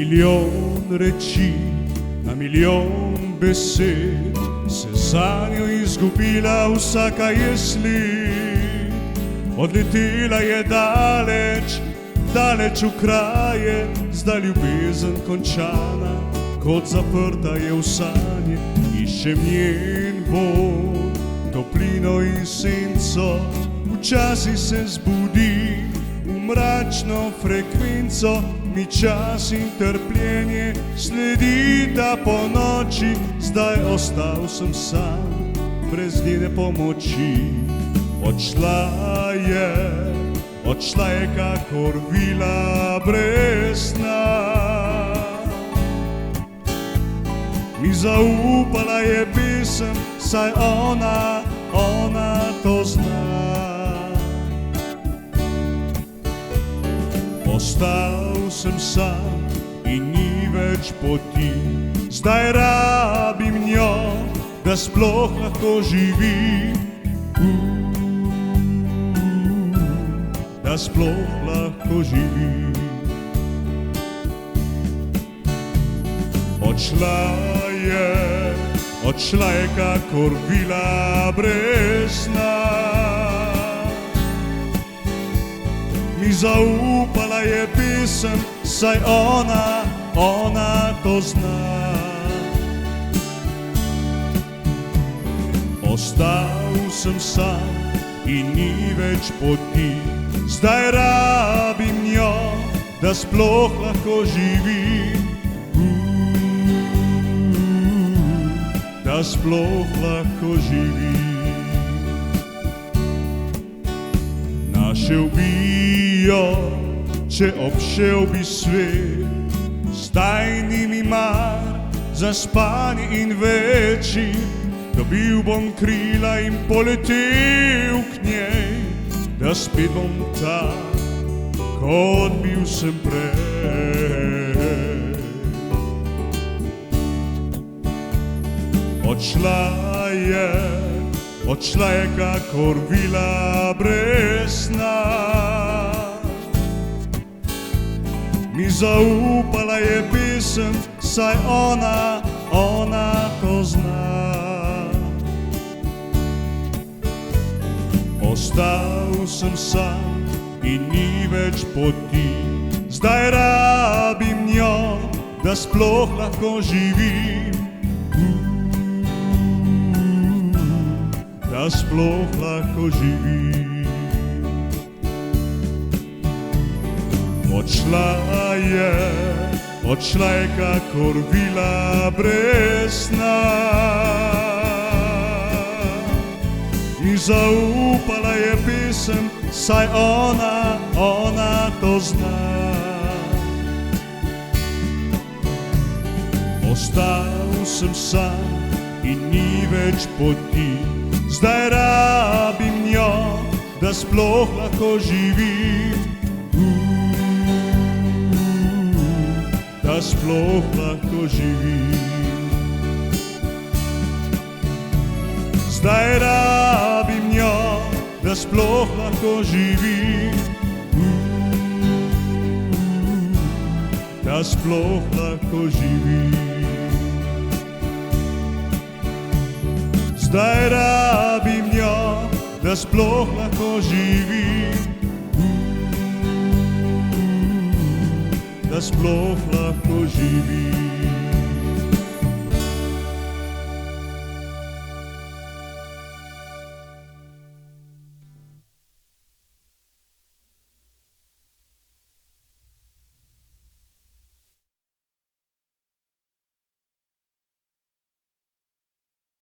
milijon reči, na milijon besed se zanjo izgubila vsaka jesli. Odletela je daleč, daleč v kraje, zdaj ljubezen končana, kot zaprta je v sanje. Iščem njen vonj, toplino in senco, včasih se zbudi v mračno frekvenco. Mi čas in trpljenje sledita po noči, zdaj ostal sem sam, brez njene pomoči. Odšla je kakor vila brez sna. Mi zaupala je pesem, saj ona to zna. Ostal sem sam in ni več poti, zdaj rabim njo, da sploh lahko živim. Da sploh lahko živim. Odšla je kakor vila brez sna. Mi zaupala je pesem, saj ona to zna. Ostal sem sam in ni več poti, zdaj rabim njo, da sploh lahko živim. Da sploh lahko živim. Našel bi jo, če obšel bi svet, zdaj ni mi mar za spanje in večer. Dobil bom krila in poletel k njej, da spet bom tak, kot bil sem prej. Odšla je kakor vila brez sna. Mi zaupala je pesem, saj ona to zna. Ostal sem sam in ni več poti, zdaj rabim njo, da sploh lahko živim. Da sploh lahko živim. Odšla je kakor vila brez sna. Mi zaupala je pesem, saj ona to zna. Ostal sem sam in ni več poti, zdaj rabim njo, da sploh lahko živim. Da sploh lahko živim. Zdaj rabim njo, da sploh lahko živim. Da sploh lahko živim. Zdaj rabim njo, da sploh lahko živim. Da sploh lahko živim.